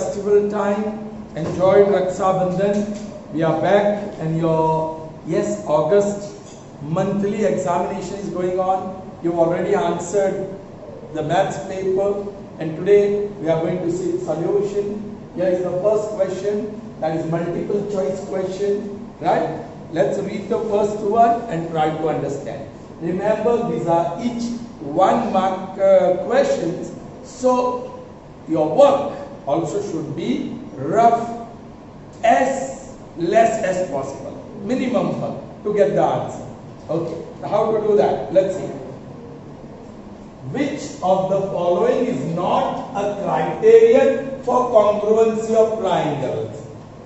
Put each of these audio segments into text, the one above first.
festival time? Enjoyed Raksha Bandhan? We are back and your, yes, August monthly examination is going on. You've already answered the maths paper and today we are going to see solution. Here is the first question, that is multiple choice question, right? Let's read the first one and try to understand. Remember, these are each 1 mark questions, so your work also should be rough, as less as possible, minimum work to get the answer. Okay, how to do that? Let's see. Which of the following is not a criterion for congruency of triangles?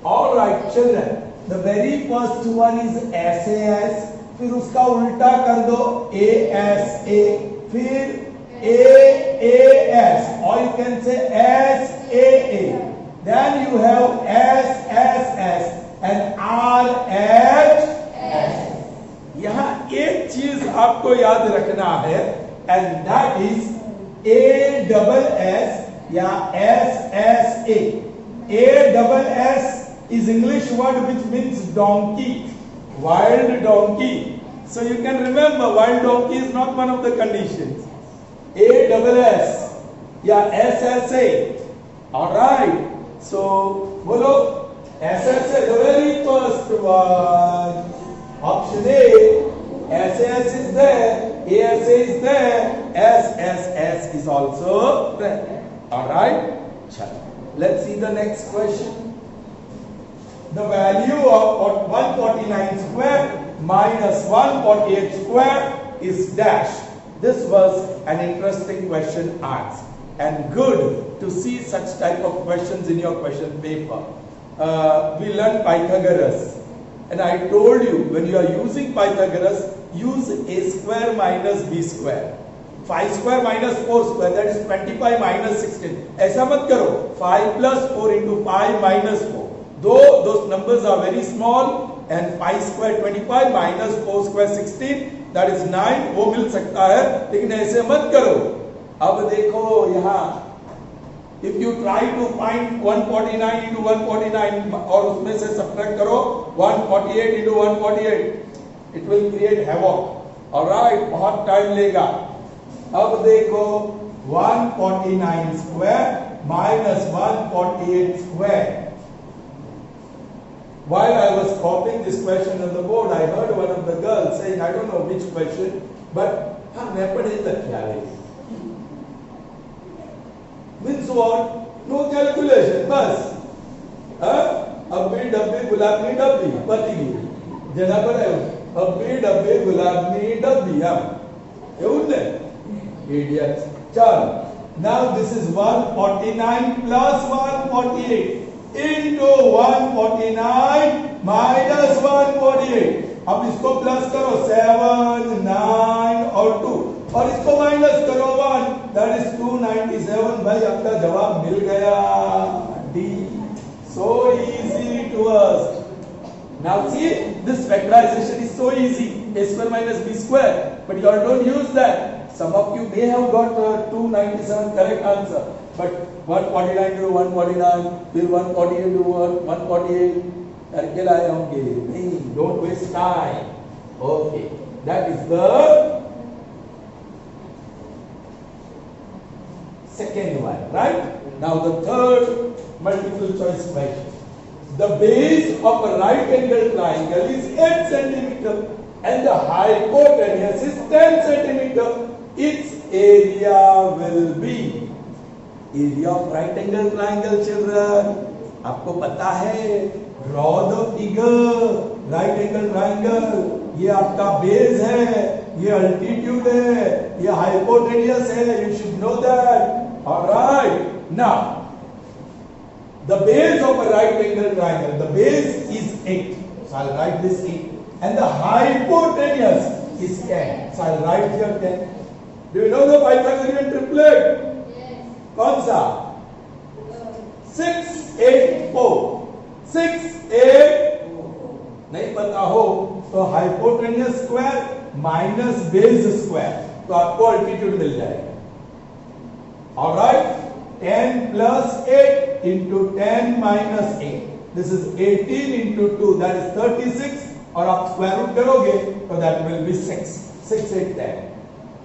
All right, children. The very first one is SAS. फिर उसका उल्टा कर दो ASA. फिर AAS, or you can say SAA. Then you have SSS and RHS. यहाँ एक चीज आपको याद रखना है, and that is ASS या SSA. ASS is English word which means donkey, wild donkey. So you can remember, wild donkey is not one of the conditions. ASS या SSA. All right. So bolo SSA, the very first one. Option A, SAS is there, ASA is there, SSS is also there. All right. Let's see the next question. The value of 149 square minus 148 square is dash. This was an interesting question asked, and good to see such type of questions in your question paper. We learned Pythagoras, and I told you when you are using Pythagoras, use a square minus b square. 5 square minus 4 square, that is 25 minus 16. ऐसा मत करो, 5 plus 4 into 5 minus 4. Though those numbers are very small, and 5 square 25 minus 4 square 16, that is 9, वो मिल सकता है, लेकिन ऐसे मत करो. अब देखो यहाँ, if you try to find 149 into 149 और उसमें से subtract करो 148 into 148, it will create havoc. Alright, बहुत time लेगा. अब देखो 149 square minus 148 square. While I was copying this question on the board, I heard one of the girls saying, I don't know which question, but मैं पढ़े तक क्या है? Means what? No calculation, बस. अब्बी डब्बी गुलाबनी डब्बी पति की जना पर है. अब्बी डब्बी गुलाबनी डब्बी हम. ये उन्ने? Idiots. चल. Now this is 149 plus 148. Into 149 minus 148. अब इसको प्लस करो 7, 9 और 2 और इसको माइनस करो 1, that is 297. भाई आपका जवाब मिल गया, D. So easy to us. Now see, this factorization is so easy, a square minus b square, but you all don't use that. Some of you may have got 297 correct answer, but 149 into 149, फिर 148 into 148 करके लाए होंगे. नहीं, don't waste time. Okay, that is the second one, right? Now the third multiple choice question. The base of a right angle triangle is 8 centimeter and the hypotenuse is 10 centimeter. Its area will be. Area of right angle triangle, children. आपको पता है, draw the figure. Right angle triangle. ये आपका base है, ये altitude है, ये hypotenuse है. You should know that. All right. Now, the base of a right angle triangle. The base is 8. So I'll write this 8. And the hypotenuse is 10. So I'll write here 10. Do you know the Pythagorean triplet? Yes. कौन सा? 6, 8, 4. 6, 8. नहीं पता हो तो hypotenuse square minus base square, तो आपको altitude मिल जाएगा. Alright. 10 plus 8 into 10 minus 8. This is 18 into 2, that is 36. और आप स्क्वायर रूट करोगे तो दैट विल बी 6. 6 8 10.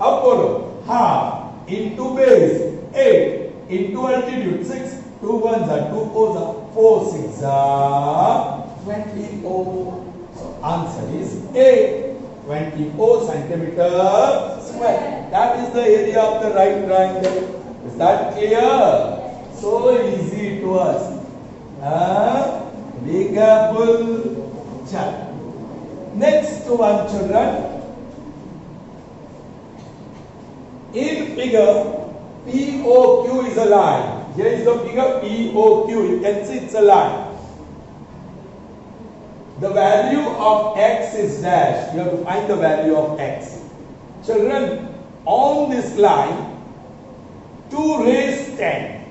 अब बोलो half into base 8 into altitude 6. 2 1s are 2 4s are 4 6 are 24. So answer is 24 centimeter square. That is the area of the right triangle. Is that clear? So easy to us. Be careful. Chal. Next one, children. In figure, POQ is a line. Here is the figure POQ. You can see it's a line. The value of x is dash. You have to find the value of x. Children, on this line, 2 raised 10.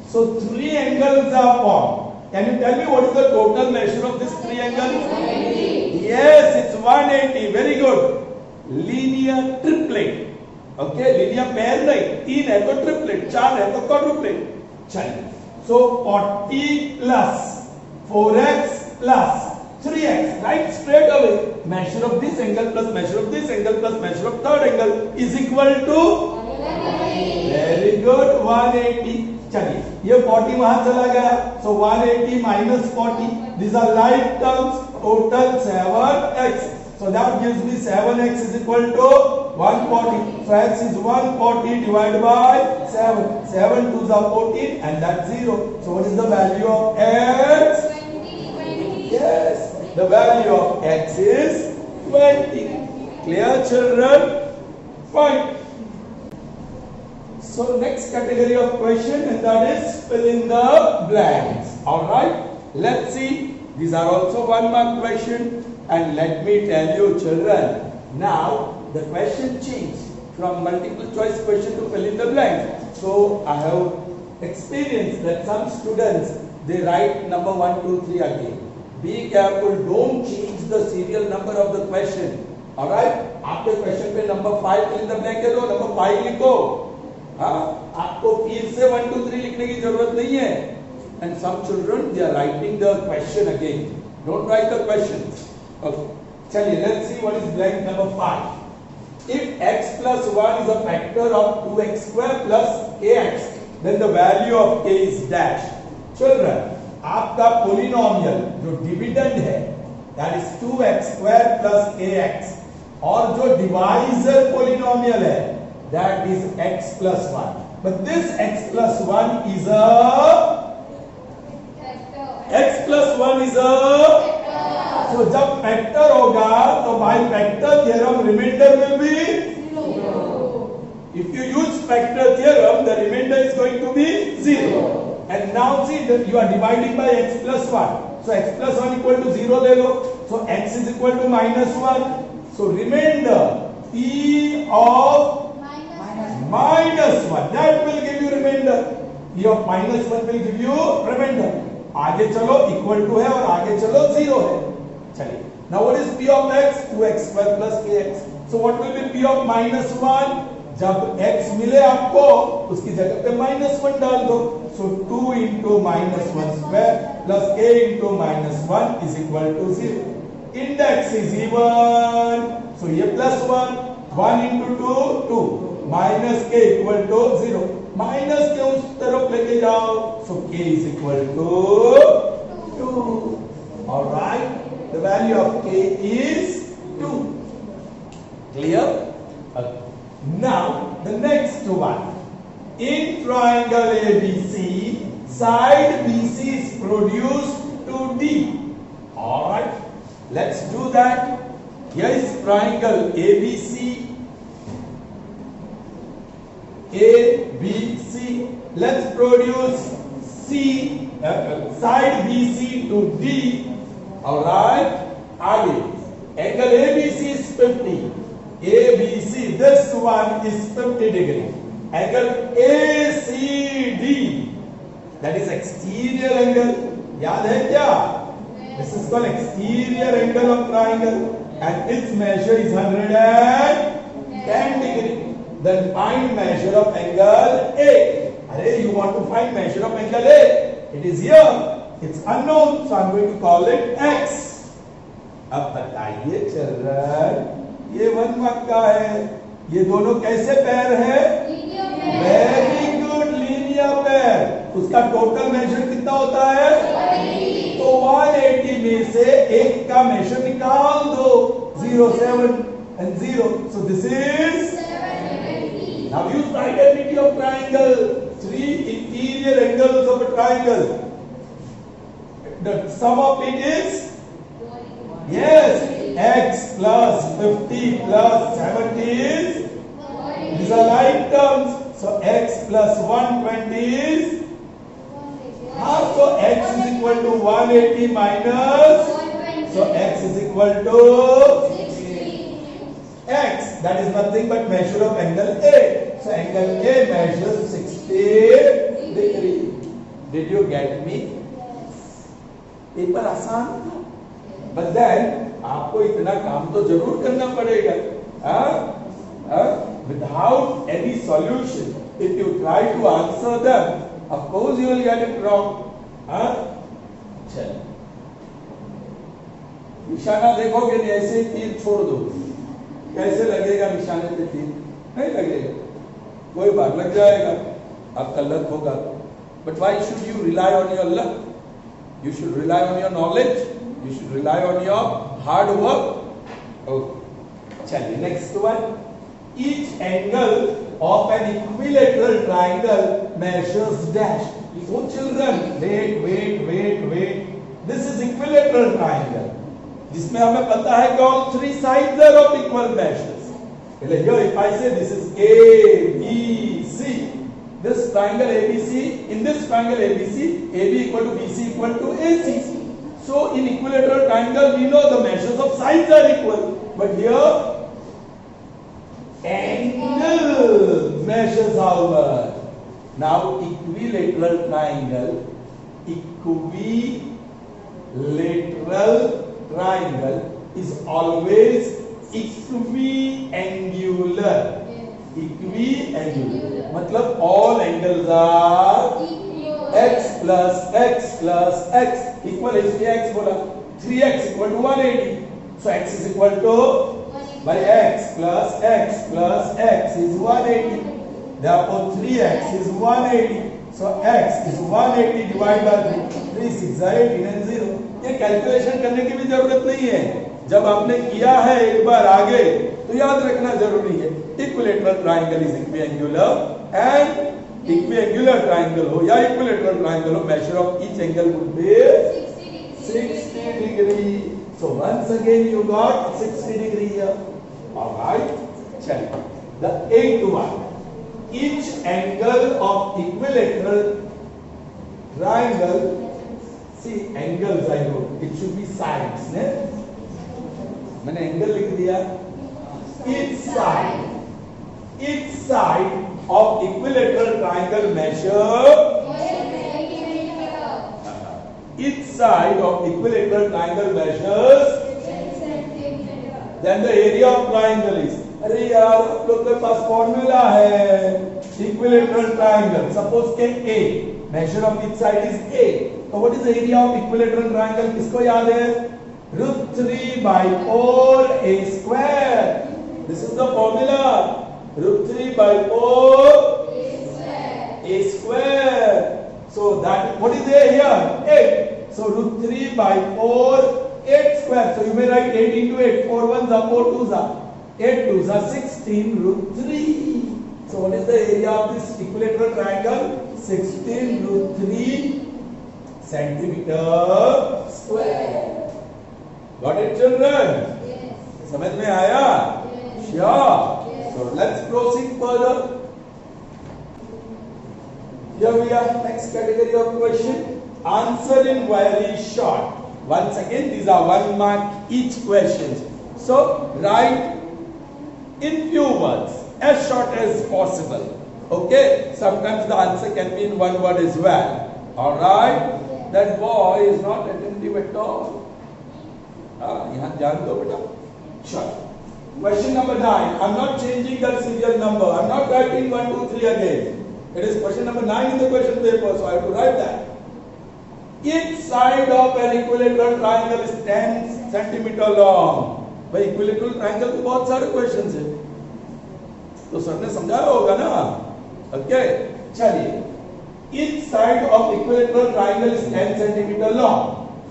So 3 angles are formed. Can you tell me what is the total measure of this triangle? 180. Yes, it's 180. Very good. Linear triplet. Okay, linear pair नहीं. 3 है तो triplet, 4 है तो quadruplet. चलिए. So 40 plus 4x plus 3x. Right straight away. Measure of this angle plus measure of this angle plus measure of third angle is equal to 180. Very good. 180. चलिए ये 40 वहां चला गया, so 180 minus 40. These are like terms. Total 7x. So that gives me 7x is equal to 140. So x is 140 divided by 7. 7 2s are 14 and that's 0. So what is the value of x? 20. Yes, the value of x is 20. Clear, children? Fine. So next category of question, and that is fill in the blanks. Alright, let's see. These are also 1 mark question, and let me tell you, children, now the question changed from multiple choice question to fill in the blanks. So I have experienced that some students, they write number 1 2 3 again. Be careful, don't change the serial number of the question. Alright, आपके question पे number 5 fill in the blank है तो number 5 लिखो. हाँ, आपको फिर से 1 2 3 लिखने की जरूरत नहीं है. And some children, they are writing the question again. Don't write the question. Okay. चलिए, let's see what is blank number 5. If x plus 1 is a factor of 2x square plus kx, then the value of k is dash. Children, आपका polynomial जो dividend है, that is 2x square plus kx, और जो divisor polynomial है, that is x plus 1. But this x plus 1 is a x plus 1 is a so जब factor होगा तो by factor theorem remainder will be 0. If you use factor theorem, the remainder is going to be 0. And now see that you are dividing by x plus 1. So x plus 1 equal to 0 ले लो. So x is equal to minus 1. So remainder p of minus 1, that will give you remainder. P of minus 1 will give you remainder. आगे चलो equal to है और आगे चलो 0 है. चलिए. Now what is P of x? 2x square plus kx. So what will be P of minus 1? जब x मिले आपको उसकी जगह पे minus 1 डाल दो. So 2 into minus 1 square plus k into minus 1 is equal to 0. Index is even. So ये plus 1. 1 into 2, 2. Minus k equal to 0. Minus के उस तरफ लेके जाओ. So k is equal to 2. Alright. The value of k is 2. Clear? Now the next one. In triangle ABC, side BC is produced to D. Alright. Let's do that. Here is triangle ABC. ABC. Let's produce side BC to D. Alright. आगे. Angle ABC is 50. ABC, this one is 50 degree. Angle ACD, that is exterior angle. याद है क्या? This is called exterior angle of triangle, and its measure is 110 degree. Then find measure of angle A. Hey, you want to find measure of angle A? It is here. It's unknown, so I'm going to call it x. अब बताइए children, ये 1 mark का है, ये दोनों कैसे पैर है? वेरी गुड, लीनियर पैर। उसका टोटल मेजर कितना होता है? 180। तो 180 में से एक का मेजर निकाल दो, 0, 7 and 0. So this is 780. Now use the identity of triangle. 3 interior angles of a triangle. The sum of it is, yes, x plus 50 plus 70 is, these are like terms. So x plus 120 is, so x is equal to 180 minus, so x is equal to 60. X, that is nothing but measure of angle A. So angle A measures 60 degree. Did you get me? Paper आसान था, but then आपको इतना काम तो जरूर करना पड़ेगा। Without any solution, if you try to answer them, of course you will get it wrong. चलो, निशाना देखोगे नहीं, ऐसे ही तीर छोड़ दो, कैसे लगेगा निशाने पे तीर? नहीं लगेगा, कोई बार लग जाएगा, आपका लक होगा। But why should you rely on your luck? You should rely on your knowledge. You should rely on your hard work. Okay. चलिए next one. Each angle of an equilateral triangle measures dash. So children, wait. This is equilateral triangle. जिसमें हमें पता है कि all 3 sides are of equal measures. Here, if I say this is ABC, this triangle ABC, in this triangle ABC, AB equal to BC equal to AC. So in equilateral triangle, we know the measures of sides are equal. But here, angle measures how much? Now equilateral triangle is always equiangular. Equiangular. मतलब all angles are x plus x plus x equal इसलिए x बोला 3x equal to 180. So x is equal to by x plus x is 180. Therefore 3x is 180. So x is 180 divided by 3, 6 are 18 and 0. ये calculation करने की भी जरूरत नहीं है, जब आपने किया है एक बार आगे तो याद रखना जरूरी है। Equilateral triangle is equiangular and equiangular triangle हो या इक्विलेटरल ट्राइंगल हो, measure of each angle would be 60 degree. So once again you got 60 degree here. All right, चलिए the 8th one. Each angle of equilateral triangle, see angles I wrote, it should be sides, ne? मैंने angle लिख दिया। Each side of equilateral triangle measure. Each side of equilateral triangle measures. Then the area of triangle is. अरे यार आप लोग के पास formula है equilateral triangle. Suppose के A measure of each side is A. तो what is the area of equilateral triangle? किसको याद है? √3 by 4 A square. This is the formula. √3 by 4 A square. So that what is A here? 8. So √3 by 4 8 square. So you may write 8 into 8. 4 1s are 4 2s are 8 2s are 16 √3. So what is the area of this equilateral triangle? 16 √3 centimeter square. Got it, children? Yes. समझ में आया? Yes. Sure. Yes. So let's proceed further. Here we are. Next category of question. Answer in very short. Once again, these are 1 mark each questions. So write in few words, as short as possible. Okay? Sometimes the answer can be in 1 word as well. All right? Yes. That boy is not attentive at all. यहाँ ध्यान दो बेटा। Sure. Question number 9. I'm not changing the serial number. I'm not writing 1 2 3 again. It is question number 9 in the question paper, so I have to write that. Each side of an equilateral triangle is 10 centimeter long. भाई equilateral triangle के बहुत सारे questions हैं, तो sir ने समझाया होगा ना. ओके, चलिए. Each side of equilateral triangle is 10 centimeter long.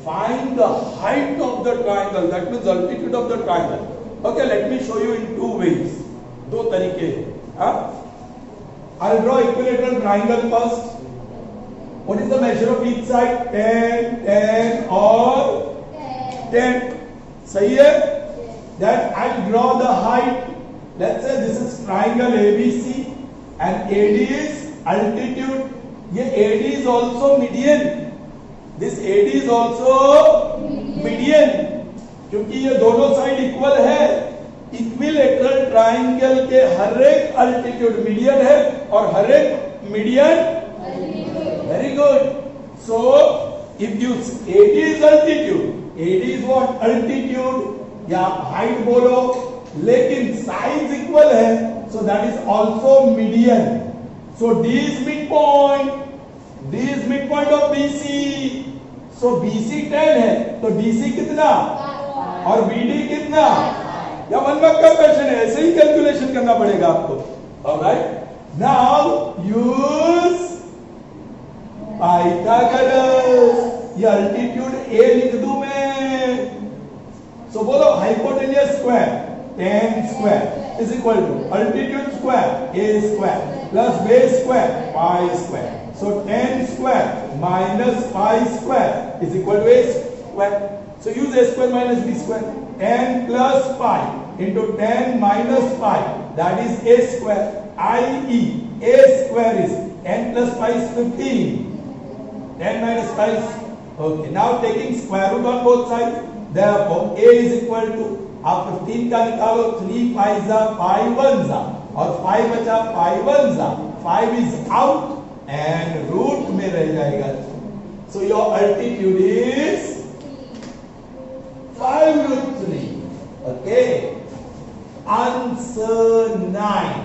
Find the height of the triangle. That means altitude of the triangle. Okay, let me show you in two ways. दो तरीके. I'll draw equilateral triangle first. What is the measure of each side? 10, 10 or 10. सही है? Then I'll draw the height. Let's say this is triangle ABC and AD is altitude. ये AD is also median. This AD is also median. क्योंकि ये दोनों side equal है. Equilateral triangle के हर एक altitude median है और हर एक median. Very good. So if you AD is altitude, AD is what? Altitude या height बोलो, लेकिन sides equal है, so that is also median. So D is midpoint. D is midpoint of BC. So BC 10 है, तो DC कितना और BD कितना? या वन मार्क का क्वेश्चन है, ऐसे ही कैलकुलेशन करना पड़ेगा आपको. Alright, now use Pythagoras. ये अल्टीट्यूड A लिख दूं मैं, सो बोलो hypotenuse square 10 square is equal to altitude square A square plus base square pi square. So 10 square minus pi square is equal to A square. So use A square minus B square. 10 plus pi into 10 minus pi, that is A square. I.e. A square is 10 plus pi is 15. 10 minus pi is, okay. Now taking square root on both sides, therefore A is equal to, आप 15 का निकालो, 3 pi जा, pi 1 जा, और 5 बचा, pi 1 जा. 5 is out and root में रह जाएगा. So your altitude is 5 root 3. Okay. Answer 9.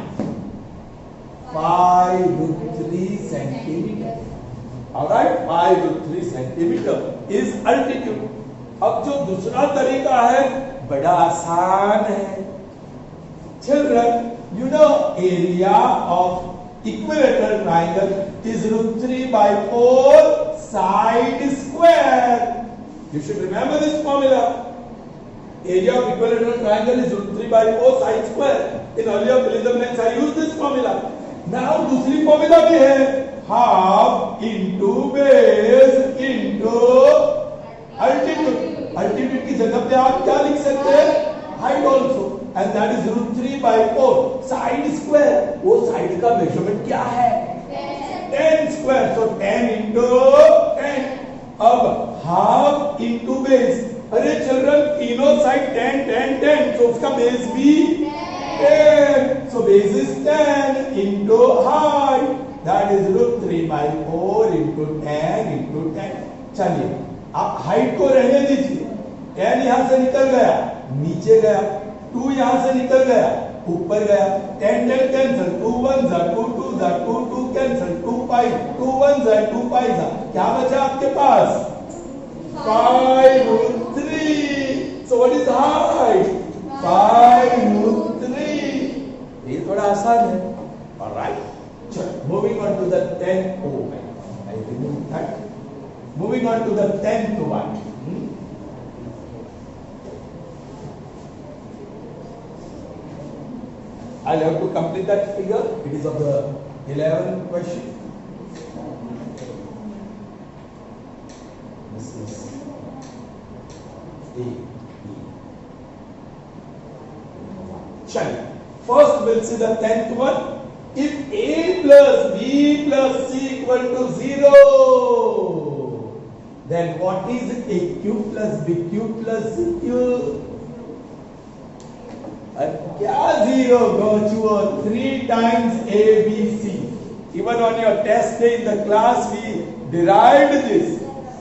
5 root 3 centimeter. Alright, 5 root 3 centimeter is altitude. अब जो दूसरा तरीका है बड़ा आसान है. Children, you know area of equilateral triangle is root 3 by 4 side square. You should remember this formula. Area of equilateral triangle is root 3 by 4 side square. In earlier Prism lengths I used this formula. Now दूसरी formula भी है, half into base into altitude. Altitude की जगह पे आप क्या लिख सकते हैं? Height also, and that is root 3 by 4 side square. वो side का measurement क्या है? 10 square. So 10 into 10. अब half into base. अरे चिल्ड्रन तीनों साइड 10 10 10, तो उसका बेस भी 10. So base is 10 into height, that is root 3 by 4 into 10 into 10. चलिए आप हाइट को रहने दीजिए. 10 यहां से निकल गया, नीचे गया. 2 यहां से निकल गया, ऊपर गया. 10 10 कैंसिल, 2 1 जा, 2 2 जा, 2 2 कैंसिल, 2 5, 2 1 जा, 2 5 जा. क्या बचा आपके पास? 5 root 3. So what is the height? 5 root 3. ये थोड़ा आसान है. Alright. Moving on to the 10th. Oh, I removed that. Moving on to the 10th one. I'll have to complete that figure. It is of the 11th question. This is A, B. Shall first we'll see the 10th one. If A plus B plus C equal to 0, then what is A cube plus B cube plus C cube? क्या 0 go to 3 times A, B, C. Even on your test day in the class we derived this.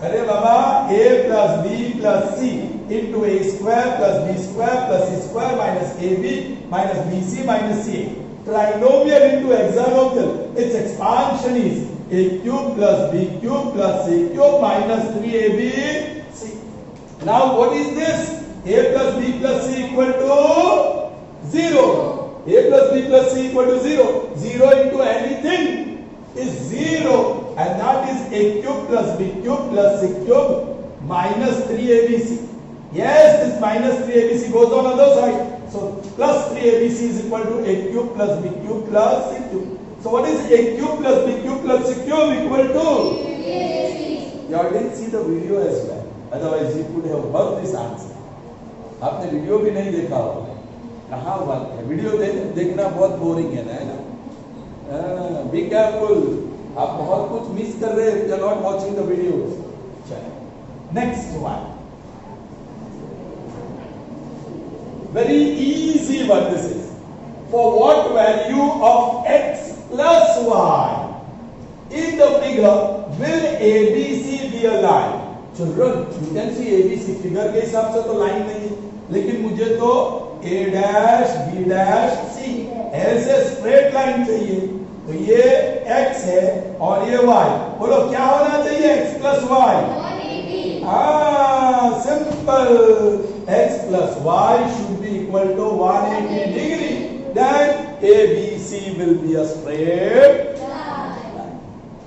अरे बाबा A plus B plus C into A square plus B square plus C square minus AB minus BC minus CA. Trinomial into hexanomial. Its function is a cube plus b cube plus c cube minus 3abc. Now what is this? A plus b plus c equal to 0. A plus b plus c equal to 0. 0 into anything is 0, and that is a cube plus b cube plus c cube minus 3abc. Yes, this minus 3abc goes on other side. So plus 3abc is equal to a cube plus b cube plus c cube. So what is a cube plus b cube plus c cube equal to? You all didn't see the video as well. Otherwise you could have heard this answer. आपने video भी नहीं देखा होगा. कहाँ बात है, video देखना बहुत बोरिंग है ना. बी केयरफुल, आप बहुत कुछ मिस कर रहे हैं. You are not watching the videos. चलो next one. Very easy one this is. For what value of x plus y in the figure will ABC be a line? Children, you can see ABC figure के हिसाब से तो line नहीं है, लेकिन मुझे तो A dash B dash C ऐसे स्ट्रेट लाइन चाहिए. तो ये x है और ये y. बोलो क्या होना चाहिए? x plus y. Simple. X plus y should be equal to 180 degree. Then ABC will be a straight line.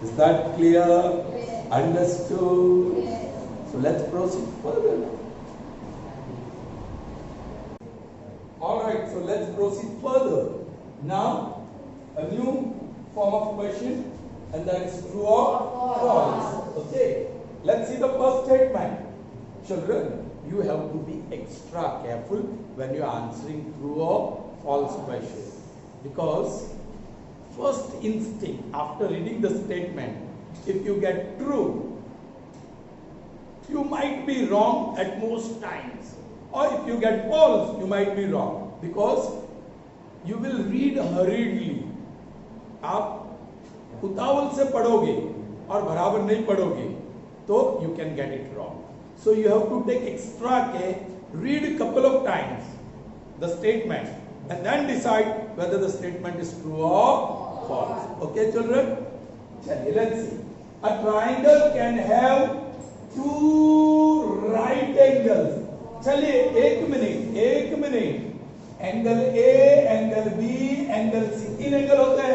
Is that clear? Yes. Understood? Yes. So let's proceed further. Alright, so let's proceed further. Now, a new form of question, and that is true or false. Okay, let's see the first statement. Children, you have to be extra careful when you are answering true or false questions, because first instinct after reading the statement, if you get true, you might be wrong at most times, or if you get false, you might be wrong, because you will read hurriedly. आप उतावल से पढ़ोगे और बराबर नहीं पढ़ोगे तो you can get it wrong. So you have to take extra care, read a couple of times the statement, and then decide whether the statement is true or false. Okay, children? Let's see. A triangle can have two right angles. चलिए एक minute. Angle A, angle B, angle C, तीन angle होता है.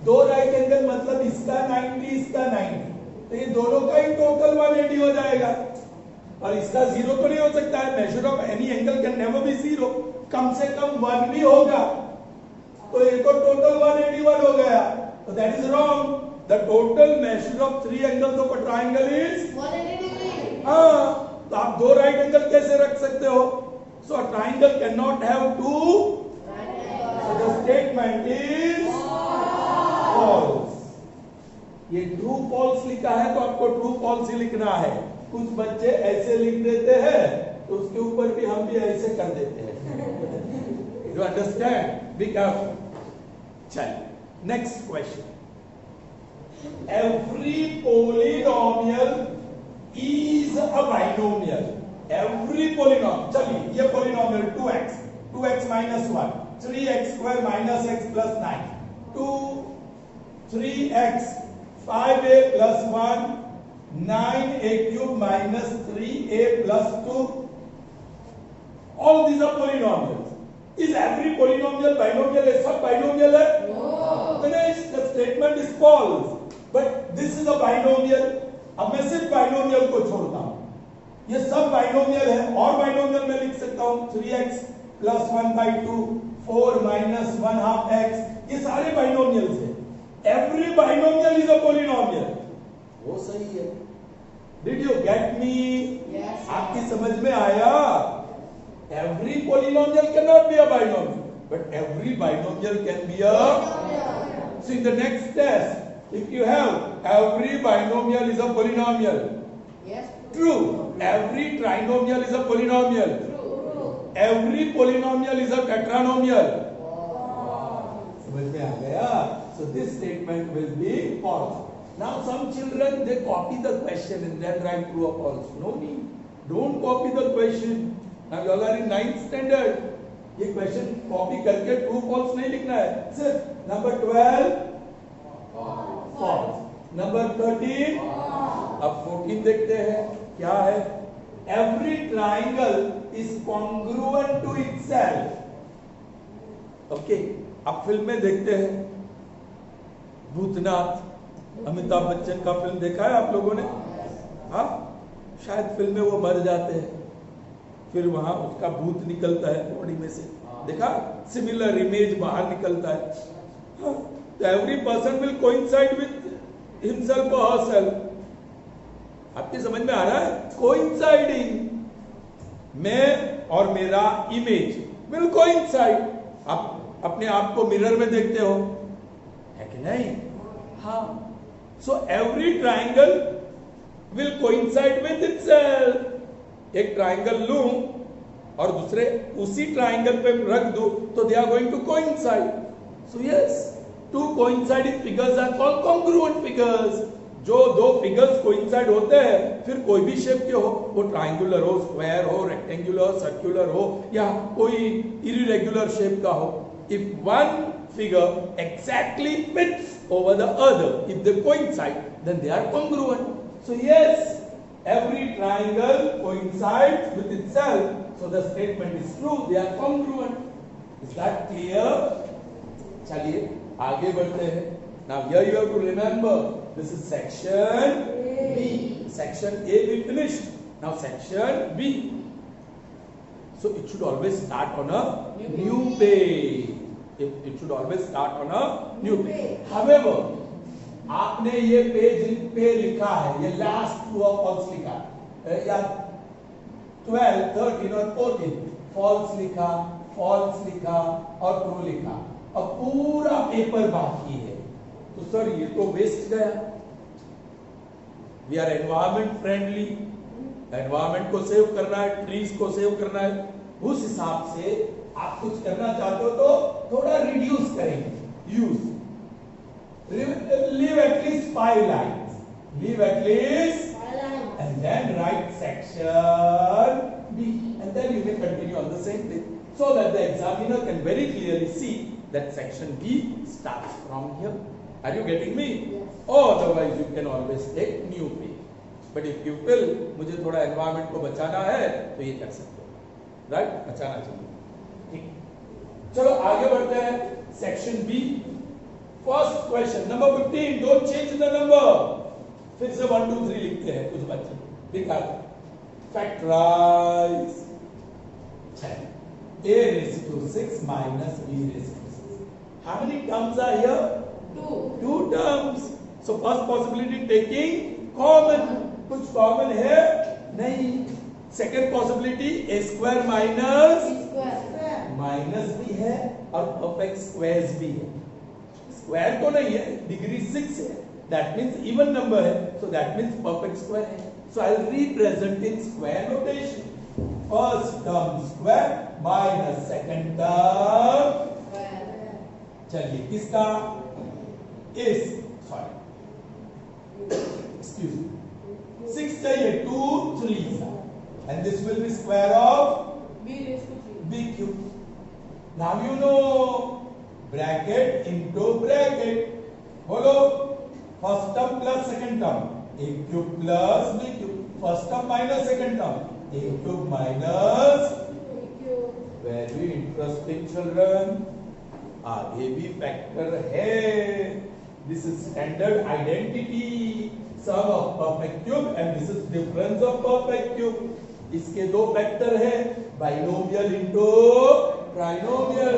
दो right angle मतलब इसका 90, इसका 90. तो ये दोनों का ही टोटल 180 हो जाएगा. और इसका 0 तो नहीं हो सकता है. Measure of any angle can never be 0. कम से कम 1 भी होगा. तो ये तो टोटल 181 हो गया. तो that is wrong. The total measure of 3 angles of a triangle is 180. तो आप दो राइट एंगल कैसे रख सकते हो? So a triangle can not have two. So the statement is false. ये ट्रू फॉल्स लिखा है तो आपको ट्रू फॉल्स ही लिखना है. कुछ बच्चे ऐसे लिख देते हैं तो उसके ऊपर भी हम भी ऐसे कर देते हैं. You understand? Be careful. चलिए next question. Every polynomial is a binomial. Every polynomial. चलिए ये polynomial 2x minus 1, 3x square minus x plus 9, 2 3x 5a plus 1, 9a cube minus 3a plus 2. All these are polynomials. Is every polynomial binomial? है सब binomial है? No. Finished. The statement is false. But this is a binomial. अब मैं सिर्फ binomial को छोड़ता हूँ. ये सब binomial है. और binomial मैं लिख सकता हूँ 3x plus 1 by 2, 4 minus 1 half x. ये सारे binomials हैं. Every binomial is a polynomial. वो सही है. Did you get me? Yes. आपकी समझ में आया? Every polynomial cannot be a binomial, but every binomial can be a. So in the next test, if you have every binomial is a polynomial. Yes. True. Every trinomial is a polynomial. True. Every polynomial is a tetranomial. समझ में आ गया? So this statement will be false. Now some children they copy the question and then write true or false. No need. Don't copy the question. Now you all are in 9th standard. ये question copy करके true false नहीं लिखना है. सिर्फ number 12 14 देखते हैं क्या है, every triangle is congruent to itself. Okay, अब फिल्म में देखते हैं भूतनाथ, अमिताभ बच्चन का फिल्म देखा है आप लोगों ने? हाँ, शायद फिल्म में वो मर जाते हैं, फिर वहां उसका भूत निकलता है बॉडी में से, देखा? सिमिलर इमेज बाहर निकलता है। Every person will coincide with himself और हरसेल्फ। आपकी समझ में आ रहा है? कोइंसाइडिंग, मैं और मेरा इमेज विल कोइंसाइड। आप अपने आप को मिरर में देखते हो, है कि नहीं? हाँ। So every triangle will coincide with itself. एक ट्राइंगल लूं और दूसरे उसी ट्राइंगल पे रख दो तो they are going to coincide. So yes, two coinciding figures are called congruent figures. जो दो फिगर्स कोइंसाइड होते हैं, फिर कोई भी शेप के हो, वो ट्राइंगुलर हो, स्क्वायर हो, रेक्टेंगुलर, सर्कुलर हो या कोई इरेगुलर शेप का हो, if one figure exactly fits over the other, if they coincide, then they are congruent. So yes, every triangle coincides with itself, so the statement is true, they are congruent. Is that clear? चलिए आगे बढ़ते हैं। Now here you have to remember, this is section B. Section A we finished. Now section B. So it should always start on a new page. It should always start on a new page. However, आपने ये page पे लिखा है, ये last true और false लिखा है, या 12, 13 और 14 फॉल्स लिखा, फॉल्स लिखा और ट्रू लिखा, अब पूरा पेपर बाकी है, तो सर ये तो वेस्ट गया। We are environment friendly, environment को सेव करना है, ट्रीज को सेव करना है, उस हिसाब से आप कुछ करना चाहते हो तो थोड़ा रिड्यूस करेंगे, use leave at least 5 lines, leave at least 5 lines, and then write section B, and then you may continue on the same page, so that the examiner can very clearly see that section B starts from here. Are you getting me? Yes. Or otherwise you can always take new page, but if you feel मुझे थोड़ा environment को बचाना है तो ये कर सकते हो, right? बचाना चाहिए, ठीक। चलो आगे बढ़ते हैं, section B, first question number 15, don't change the number. फिर से 1 2 3 लिखते हैं कुछ बच्चे, दिखा factorise 10 a raised to 6 minus b raised to 6. How many terms are here? 2 terms. So first possibility taking common, कुछ कॉमन है नहीं। Second possibility a square minus minus भी है और परफेक्ट स्क्वायर्स भी है। स्क्वायर तो नहीं है, डिग्री 6 है, दैट मींस इवन नंबर है, so that means perfect square है। So I will represent in square notation, first term square minus second term, चलिए किसका, इस सॉरी एक्सक्यूज मी 6 चाहिए, 2 3 and this will be square of b raised to 3 b cube. Now you know bracket into bracket. बोलो first term plus second term, a cube plus b cube. First term minus second term, a cube minus b cube. Very interesting children. आगे भी factor है. This is standard identity. Sum of perfect cube and this is difference of perfect cube. इसके दो factor है, binomial into trinomial.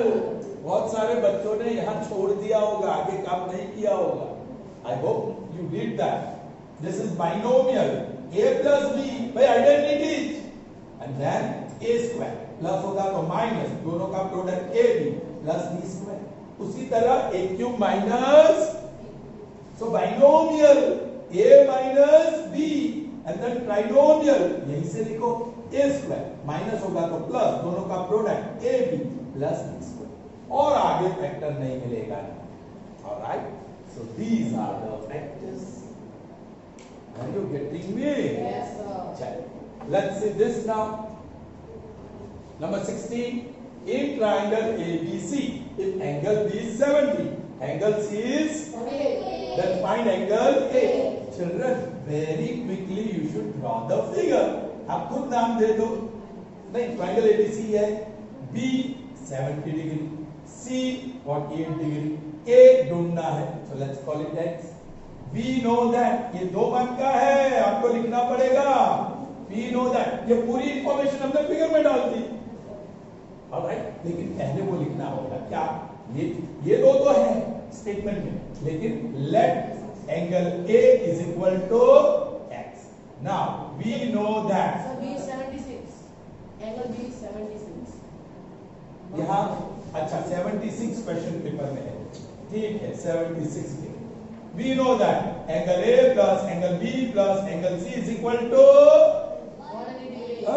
बहुत सारे बच्चों ने यहां छोड़ दिया होगा, आगे काम नहीं किया होगा। I hope you did that. This is binomial, a plus b by identities and then a square plus होगा तो माइनस, दोनों का product ab plus b square. उसी तरह a cube minus, so binomial a minus b and then trinomial, यहीं से लिखो a square minus होगा तो प्लस, दोनों का product ab plus b square, और आगे फैक्टर नहीं मिलेगा। Alright, so these are the factors. Are you getting me? Yes sir. चलो let's see this now. Number 16, in triangle ABC, if angle B is 70, angle C is 70, then find angle A. Children, very quickly you should draw the figure. आप खुद नाम दे दो. नहीं, triangle ABC है. B 70 degree, C 48 degree, A ढूंढना है. So let's call it X. We know that ये 2 मान का है, आपको लिखना पड़ेगा. We know that ये पूरी इंफॉर्मेशन हमने फिगर में डाल दी. ऑलराइट, लेकिन पहले वो लिखना होगा क्या? ये 2 तो है स्टेटमेंट में, लेकिन late angle A is equal to X. Now we know that. So B is 76. Angle B is 76. यहाँ अच्छा 76 क्वेश्चन पेपर में है. ठीक है, 76 के. We know that angle A plus angle B plus angle C is equal to 180 degrees.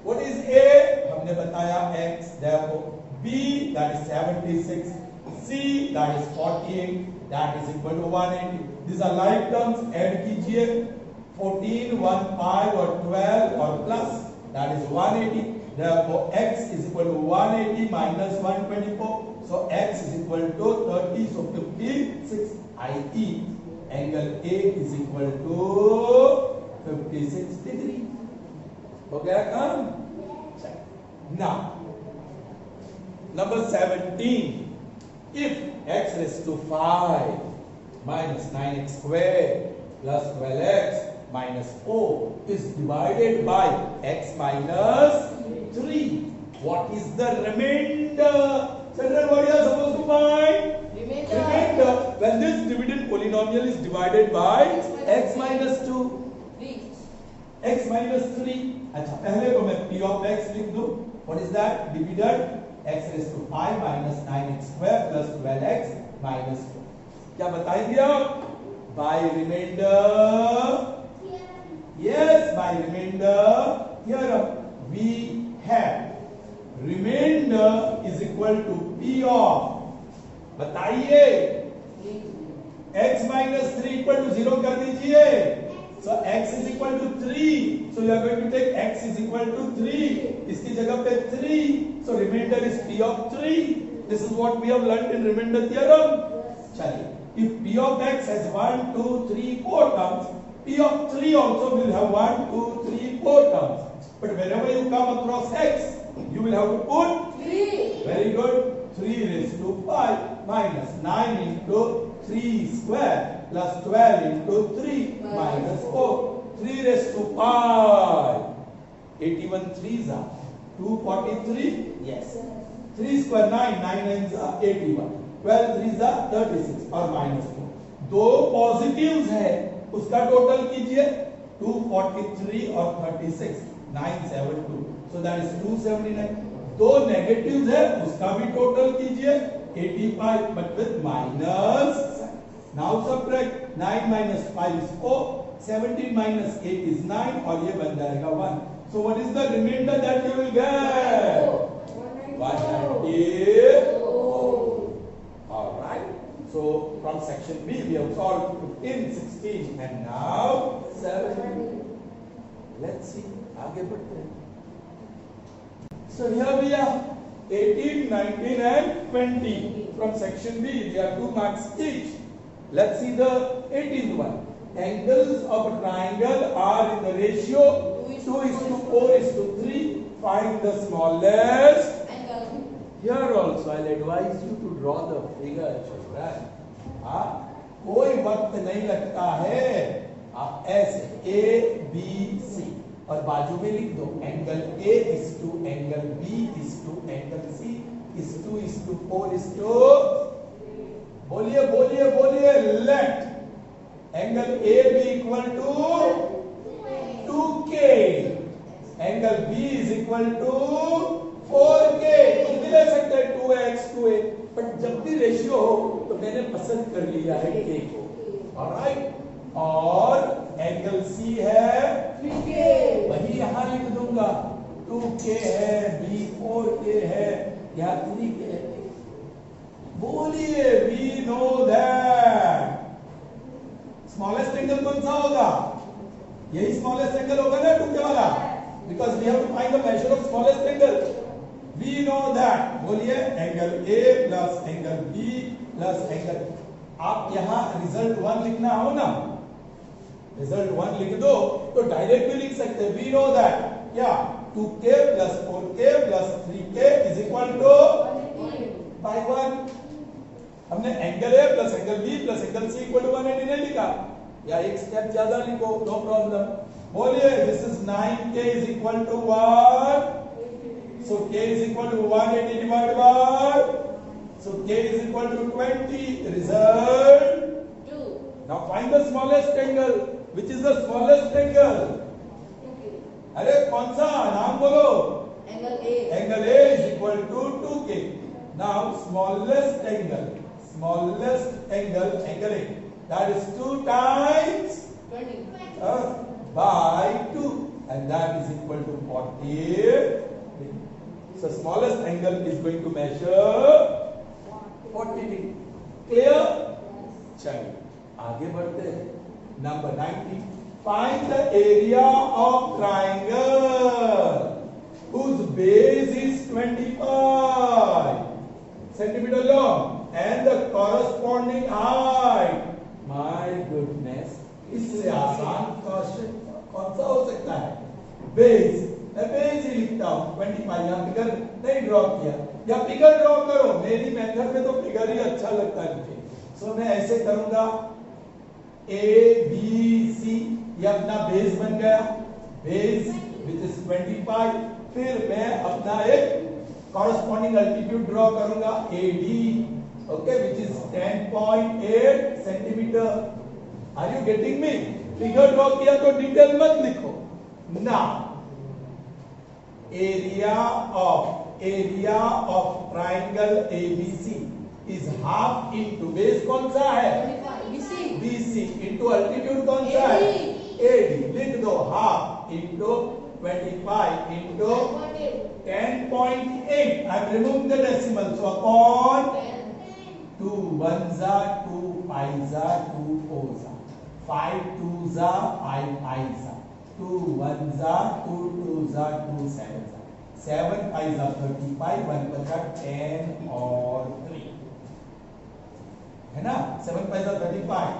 What is A? हमने बताया X. Therefore B that is 76, C that is 48. That is equal to 180. These are like terms. Add कीजिए 14, 1, 5 और 12 और plus. That is 180. Therefore, x is equal to 180 minus 124. So x is equal to 30. So 56. I.e. angle A is equal to 56 degree. हो गया काम? Now, number 17. If x raised to 5 minus 9x square plus 12x minus 4 is divided by x minus 3, what is the remainder? Children, what you are supposed to find? Remainder. When this dividend polynomial is divided by x minus 2, 3. x minus 3. अच्छा, पहले तो मैं p of x लिख दूं. What is that? Dividend x raised to 5 minus 9x square plus 12x minus 4. क्या बताएंगे आप? By remainder. Yes, by remainder theorem we have remainder is equal to p of. बताइए. x minus 3 equal to 0 कर दीजिए. So x is equal to 3. So you are going to take x is equal to 3. इसकी जगह पे 3. So remainder is p of 3. This is what we have learned in remainder theorem. चलिए, if p of x has 1, 2, 3, 4 terms, p of 3 also will have 1, 2, 3, 4 terms. But whenever you come across x, you will have to put 3. Very good. 3 raised to 5 minus 9 into 3 square plus 12 into 3 minus 4. 3 raised to 5. 81 3s are 243. Yes. 3 square 9. 9 9s are 81. 12 3s are 36 और minus 4. दो positives है, उसका total कीजिए. 243 और 36. 972. So that is 279. दो negatives है, उसका भी टोटल कीजिए. 85 but with minus. Now subtract 9 minus 5 is 4. 17 minus 8 is 9 और ये बन जाएगा 1. So what is the remainder that you will get? 194. All right. So from section B we have solved 15, 16 and now 17. Let's see. आगे बढ़ते हैं. So here we are 18, 19 and 20. From section B there are 2 marks each. Let's see the 18th one. Angles of a triangle are in the ratio 2:4:3. Find the smallest Angle. Here also I'll advise you to draw the figure, children. हाँ, कोई वक्त नहीं लगता है. आप ऐसे A B C और बाजू में लिख दो angle A is to angle B is to angle C is to 4 is to. बोलिए बोलिए बोलिए. Let angle A be equal to 2K. Angle B is equal to 4K. कुछ भी ले सकते हैं 2x 2a. बट जब भी रेशियो हो तो मैंने पसंद कर लिया है K को. ऑलराइट. और एंगल C है 3K. वही यहां लिख दूंगा. 2K है, B 4K है, यहाँ 3K है. बोलिए. We know that smallest angle कौन सा होगा? यही स्मॉलेस्ट एंगल होगा ना 2K वाला. Because we have to find the measure of smallest angle. We know that. बोलिए angle A plus angle B plus angle. आप यहाँ रिजल्ट 1 लिखना हो ना, रिजल्ट 1 लिख दो तो डायरेक्ट भी लिख सकते हैं. वी नो दैट क्या 2k plus 4k plus 3k is equal to 1. हमने angle A plus angle B plus angle C equal to 180 नहीं लिखा, या एक स्टेप ज्यादा लिखो, नो प्रॉब्लम. बोलिए this is 9k is equal to 1. So k is equal to 180 divided by, so k is equal to 20. Result 2. now find the smallest angle. Which is the smallest angle? अरे कौन सा नाम बोलो? Angle A. Angle A is equal to 2k. Now smallest angle, angle A, that is 2 times 20. by 2, and that is equal to 40. So smallest angle is going to measure 40 degree. Clear? चलिए आगे बढ़ते हैं. Number 19. Find the area of triangle whose base is 25 centimeter long and the corresponding height. My goodness, इससे आसान question कौन सा हो सकता है? बेस. मैं बेस ही लिखता हूँ 25. यहाँ फिगर नहीं ड्रॉ किया, या फिगर ड्रॉ करो. मेरी मेथड में तो फिगर ही अच्छा लगता है मुझे. सो मैं ऐसे करूंगा A B C, ये अपना बेस बन गया, बेस विच इज 25. फिर मैं अपना एक कॉरस्पॉन्डिंग अल्टीट्यूड ड्रॉ करूंगा AD, okay, which is 10.8 centimetre. Are you getting me? Figure draw किया तो डिटेल मत लिखो. Now area of triangle ABC is half into base कौन सा है? 25. BC इनटू अल्टीट्यूड कौन सा है? AD. लिख दो half into 25 into 10.8. I am removing the decimal, so upon 2 1s are 2 5s are 2 4s are 5 2s are 5 5s are 2 1s are 2 2s are 2 7s are 7 5s are 35 1 बचा 10 और 3 है ना. 7 5s are 35,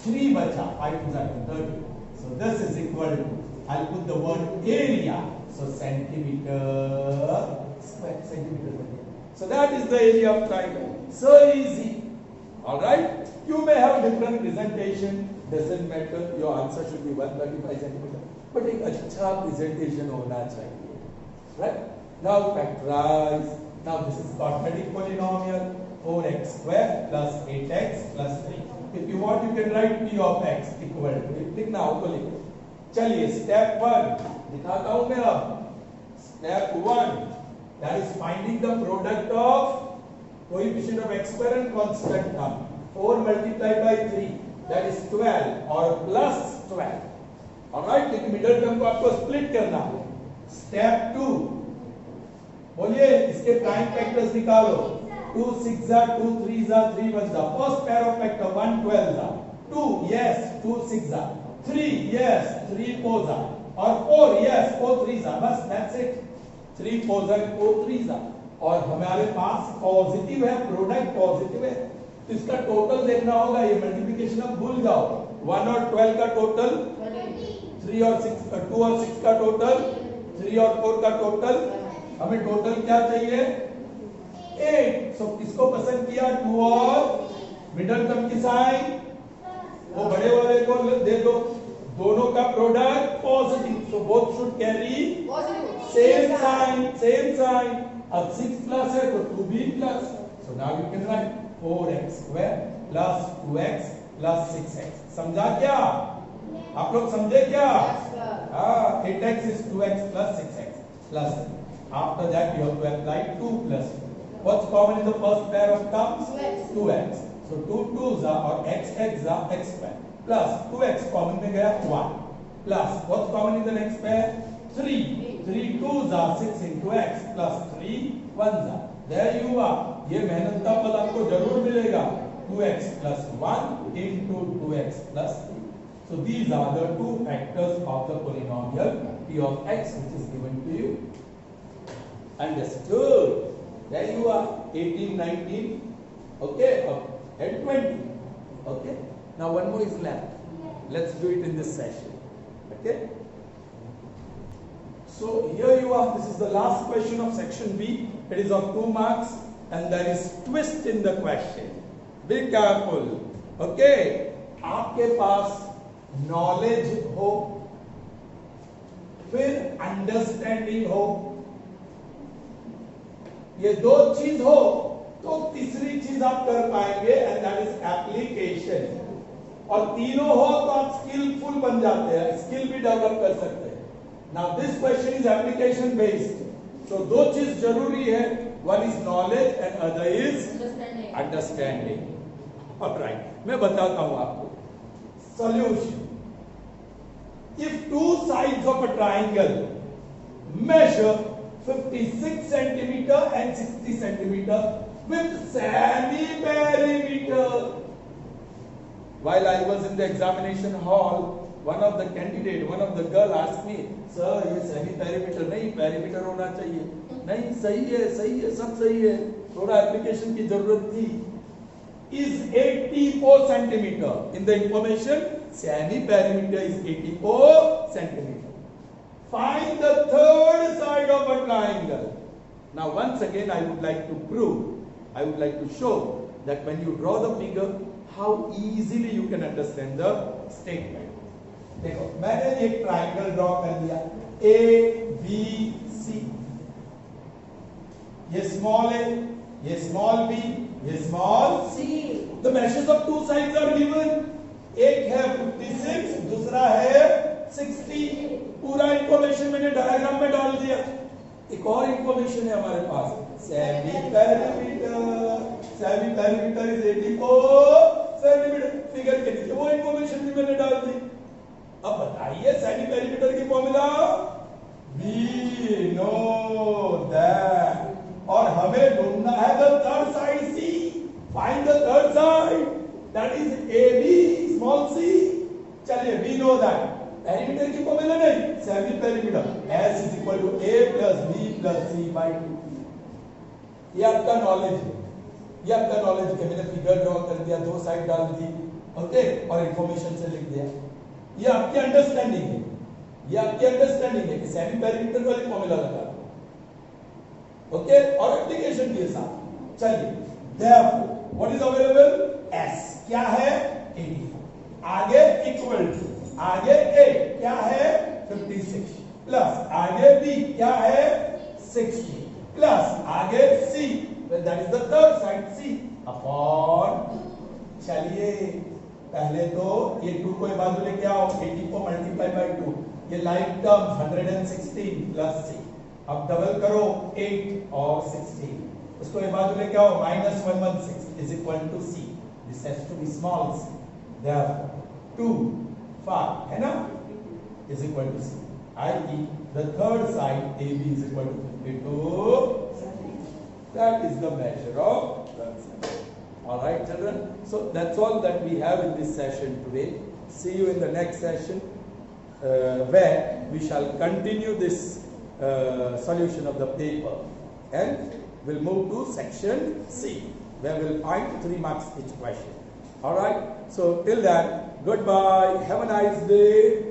3 बचा 5 2s are 30. So this is equal to, I'll put the word area, so centimeter square. So that is the area of triangle. So easy. All right. You may have different presentation. Doesn't matter. Your answer should be 135 centimeter. But एक अच्छा presentation होना चाहिए. Right. Now factorize. Now this is quadratic polynomial. 4x square plus 8x plus 3. If you want, you can write p of x equal to. लिखना हो तो लिखो. चलिए step 1 दिखाता हूँ मैं अब. Step 1. That is finding the product of coefficient of x square and constant term. 4 multiplied by 3, that is 12 or plus 12. Alright, लेकिन मिडिल टर्म को आपको स्प्लिट करना है. स्टेप 2, बोलिए इसके प्राइम फैक्टर्स निकालो. 2 6 are 2 3s are 3 1s are. First pair of factor 1 12s are. 2 yes 2 6s are. 3 yes 3 4s are. और 4 yes 4 3s are. बस that's it. 3 4s are 4 3s are. और हमारे पास पॉजिटिव है, प्रोडक्ट पॉजिटिव है, तो इसका total देखना होगा. ये मल्टीप्लिकेशन अब भूल जाओ. 1 और 12 का टोटल, 3 और 6 का 2 और 6 का टोटल, 3 और 4 का टोटल. हमें टोटल क्या चाहिए? 8. सो किसको पसंद किया? 2 और मिडिल टर्म की साइन वो बड़े वाले को दे दो. दोनों का product positive, so both should carry same sign. अब 6 प्लस है तो 2b plus. So now you can write 4x square plus 2x plus 6x. समझा क्या? आप लोग समझे क्या? 8x is 2x plus 6x plus 3. After that you have to apply 2 plus 2. What's common in the first pair of terms? 2x. So 2 2s are or x are x square plus 2x common में गया 1 plus what's common in the next pair? 3. 3 2s are 6 into x plus 3 1s are. There you are. ये मेहनत का फल आपको जरूर मिलेगा. 2x plus 1 into 2x plus 3. So these are the two factors of the polynomial p of x which is given to you. Understood? There you are. 18 19 okay and 20. Okay. Now one more is left. Let's do it in this session. Okay? So here you are. This is the last question of section B. It is of 2 marks and there is twist in the question. Be careful. Okay? आपके पास knowledge हो, फिर understanding हो, ये दो चीज हो तो तीसरी चीज आप कर पाएंगे एंड दैट इज एप्लीकेशन. और तीनों हो तो आप स्किलफुल बन जाते हैं, स्किल भी डेवलप कर सकते हैं. Now this question is application based. So दो चीज जरूरी है, one is knowledge and other is understanding. Alright, मैं बताता हूं आपको solution. If two sides of a triangle measure 56 centimeter and 60 centimeter with semi-perimeter. While I was in the examination hall, one of the girl asked me, sir, ये semi-perimeter नहीं, perimeter होना चाहिए. नहीं, सही है, सब सही है. थोड़ा application की जरूरत थी. Is 84 centimeter. In the information, semi-perimeter is 84 centimeter. Find the third side of a triangle. Now once again I would like to show that when you draw the figure, how easily you can understand the statement. देखो, मैंने एक triangle draw कर दिया, A, B, C. ये small A, ये small B, ये small C. The measures of two sides are given. एक है 56, दूसरा है 60. पूरा इंफॉर्मेशन मैंने डायग्राम में डाल दिया. एक और इंफॉर्मेशन है हमारे पास, semi perimeter is 84 centimetre. Figure के नीचे वो इंफॉर्मेशन भी मैंने डाल दी. अब बताइए सेमी पेरीमीटर की फॉर्मूला, वी नो दैट. और हमें ढूंढना है the third side C. Find the third side, that is A B small C. चलिए, वी नो दैट. पेरीमीटर की फॉर्मूला नहीं, semi perimeter. S is equal to A plus B plus C by 2. ये आपका knowledge है, ये आपका knowledge है. मैंने फिगर ड्रॉ कर दिया, दो साइड डाल दी, ओके, और इंफॉर्मेशन से लिख दिया. ये आपकी अंडरस्टैंडिंग है, ये आपकी अंडरस्टैंडिंग है कि सेमी पेरीमीटर वाली फॉर्मूला लगा, ओके, और एप्लीकेशन के साथ. चलिए, therefore what is available? S क्या है? 84. आगे इक्वल टू, आगे A क्या है? 56 प्लस आगे B क्या है? 60 प्लस आगे C, that is the third side C upon. चलिए, पहले तो ये 2 को एक बाजू लेके आओ, 84 मल्टीप्लाई बाय 2, ये लाइक टर्म्स 116 प्लस C. अब डबल करो 8 और 16, उसको एक बाजू लेके आओ, -116 is equal to C. This has to be small c. Therefore 2 5 है ना, is equal to C. i.e. the third side AB is equal to 52. That is the measure of third side. All right, children. So that's all that we have in this session today. See you in the next session, where we shall continue this solution of the paper, and we'll move to section C, where we'll find 3 marks each question. All right. So till then, goodbye. Have a nice day.